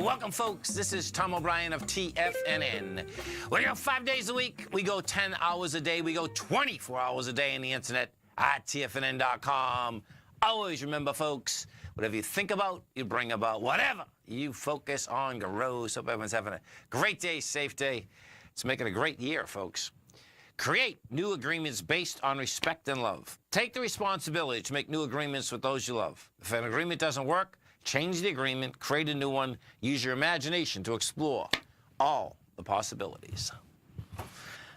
Welcome, folks. This is Tom O'Brien of TFNN. We go 5 days a week. We go 10 hours a day. We go 24 hours a day on the internet at TFNN.com. Always remember, folks, whatever you think about, you bring about. Whatever you focus on grows. Hope everyone's having a great day, safe day. It's making a great year, folks. Create new agreements based on respect and love. Take the responsibility to make new agreements with those you love. If an agreement doesn't work, change the agreement, create a new one, use your imagination to explore all the possibilities.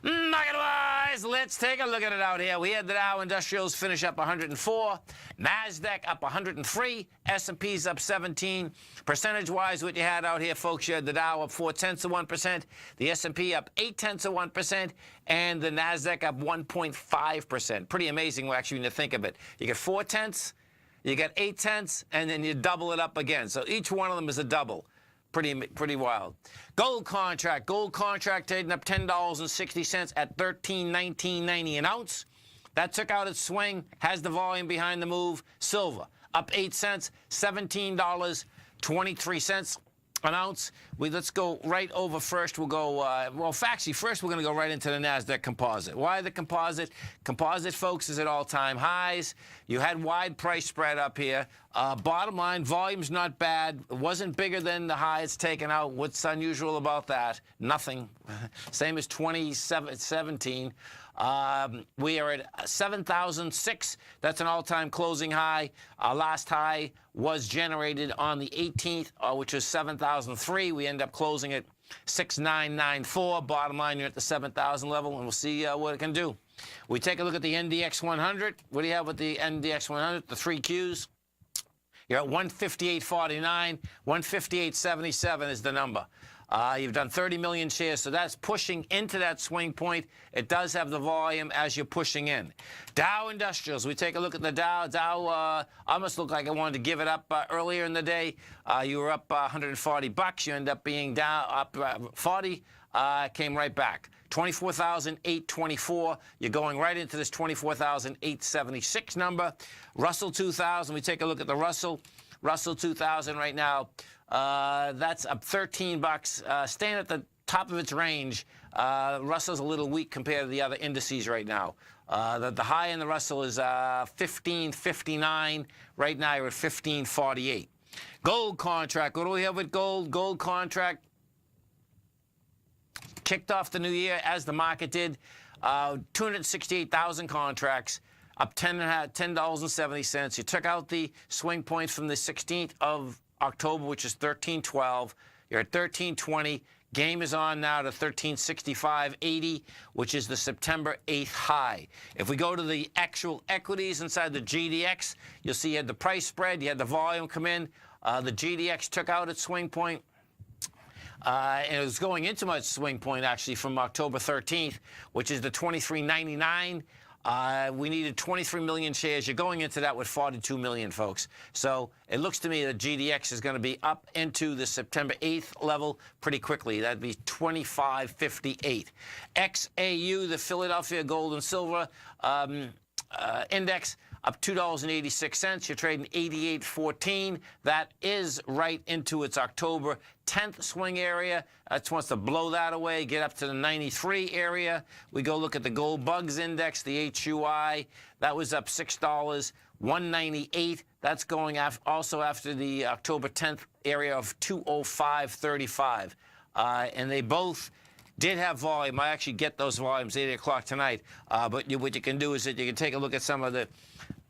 Market-wise, let's take a look at it out here. We had the Dow Industrials finish up 104, Nasdaq up 103, S&P's up 17. Percentage-wise, what you had out here, folks, you had the Dow up 0.4%, the S&P up 0.8%, and the Nasdaq up 1.5%. Pretty amazing, actually, when you think of it. You get 0.4, you get 0.8, and then you double it up again. So each one of them is a double. Pretty wild. Gold contract trading up $10.60 at $13.1990 an ounce. That took out its swing, has the volume behind the move. Silver up 8 cents, $17.23 an ounce. Let's go right over first. We'll go, actually, first we're going to go right into the Nasdaq Composite. Why the Composite? Composite, folks, is at all-time highs. You had wide price spread up here. Bottom line, volume's not bad. It wasn't bigger than the high it's taken out. What's unusual about that? Nothing. Same as 2017. We are at 7,006. That's an all-time closing high. Our last high was generated on the 18th, which was 7,003. We end up closing at 6,994. Bottom line, you're at the 7,000 level, and we'll see what it can do. We take a look at the NDX 100. What do you have with the NDX 100? The 3 Qs. You're at 158.49. 158.77 is the number. You've done 30 million shares, so that's pushing into that swing point. It does have the volume as you're pushing in. Dow Industrials, we take a look at the Dow. Dow almost looked like I wanted to give it up earlier in the day. You were up 140 bucks. You end up being down up 40. Came right back. 24,824. You're going right into this 24,876 number. Russell 2000. We take a look at the Russell 2000 right now. That's up 13 bucks. Staying at the top of its range. Russell's a little weak compared to the other indices right now. The high in the Russell is 1559. Right now you're at 1548. Gold contract. What do we have with gold? Gold contract kicked off the new year as the market did. 268,000 contracts. Up $10.70. You took out the swing points from the 16th of October, which is 13.12. You're at 13.20. Game is on now to 13.65.80, which is the September 8th high. If we go to the actual equities inside the GDX, you'll see you had the price spread, you had the volume come in. The GDX took out its swing point. And it was going into my swing point, actually, from October 13th, which is the 23.99. We needed 23 million shares. You're going into that with 42 million, folks. So it looks to me that GDX is going to be up into the September 8th level pretty quickly. That'd be 25.58. XAU, the Philadelphia Gold and Silver Index, up $2.86. You're trading 88.14. That is right into its October 10th swing area. It wants to blow that away, get up to the 93 area. We go look at the Gold Bugs Index, the HUI. That was up $6, 198. That's going also after the October 10th area of 205.35. And they both did have volume. I actually get those volumes 8 o'clock tonight. But what you can do is that you can take a look at some of the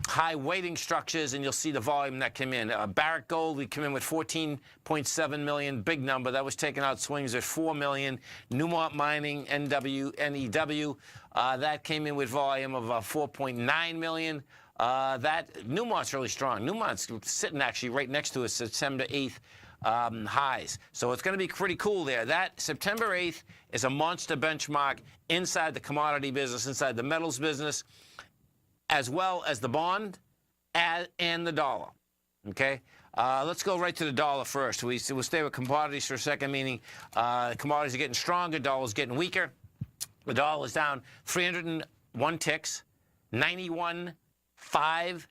high weighting structures, and you'll see the volume that came in. Barrick Gold, we come in with 14.7 million, big number. That was taking out swings at 4 million. Newmont Mining, NEW, that came in with volume of 4.9 million. Newmont's really strong. Newmont's sitting actually right next to a September 8th highs. So it's going to be pretty cool there. That September 8th is a monster benchmark inside the commodity business, inside the metals business, as well as the bond and the dollar. Okay? Let's go right to the dollar first. We'll stay with commodities for a second, meaning commodities are getting stronger, dollar's getting weaker. The dollar is down 301 ticks, 91.5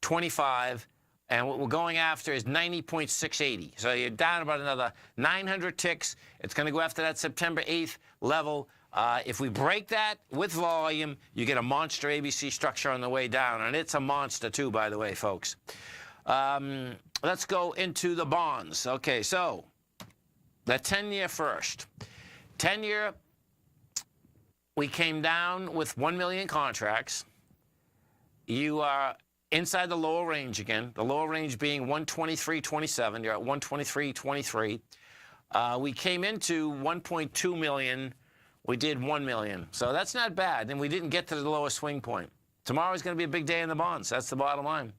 25. And what we're going after is 90.680. So you're down about another 900 ticks. It's going to go after that September 8th level. If we break that with volume, you get a monster ABC structure on the way down. And it's a monster, too, by the way, folks. Let's go into the bonds. Okay, so the 10-year first. 10-year, we came down with 1 million contracts. You are inside the lower range again, the lower range being 123.27. You're at 123.23. We came into 1.2 million. We did 1 million. So that's not bad. And we didn't get to the lowest swing point. Tomorrow's going to be a big day in the bonds. That's the bottom line.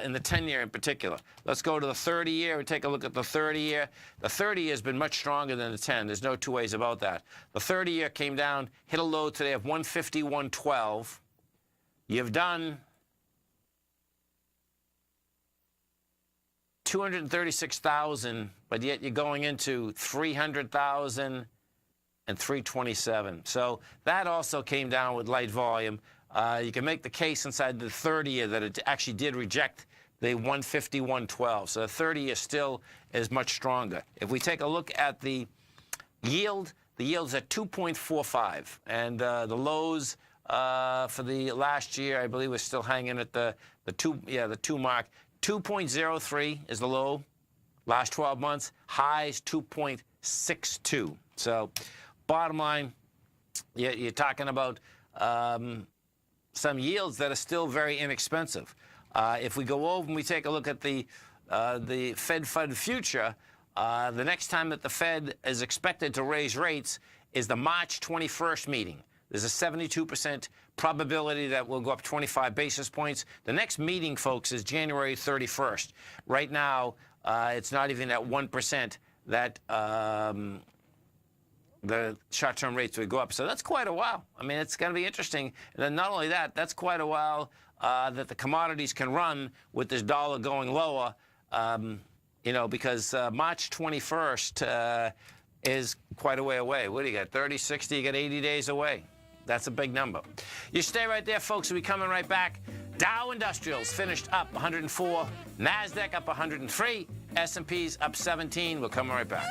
In the 10-year in particular. Let's go to the 30-year and take a look at the 30-year. The 30-year has been much stronger than the 10. There's no two ways about that. The 30-year came down, hit a low today of 151.12. You've done 236,000, but yet you're going into 300,000 and 327. So that also came down with light volume. You can make the case inside the 30-year that it actually did reject the 151.12. So the 30-year still is much stronger. If we take a look at the yield's at 2.45, and the lows for the last year, I believe, was still hanging at the 2 mark. 2.03 is the low last 12 months. Highs 2.62. So bottom line, you're talking about some yields that are still very inexpensive. If we go over and we take a look at the Fed Fund future, the next time that the Fed is expected to raise rates is the March 21st meeting. There's a 72% probability that we'll go up 25 basis points. The next meeting, folks, is January 31st. Right now, it's not even at 1% that the short-term rates would go up. So that's quite a while. I mean, it's going to be interesting. And then not only that, that's quite a while that the commodities can run with this dollar going lower, you know, because March 21st is quite a way away. What do you got, 30, 60? You got 80 days away. That's a big number. You stay right there, folks. We'll be coming right back. Dow Industrials finished up 104. Nasdaq up 103. S&P's up 17. We'll come right back.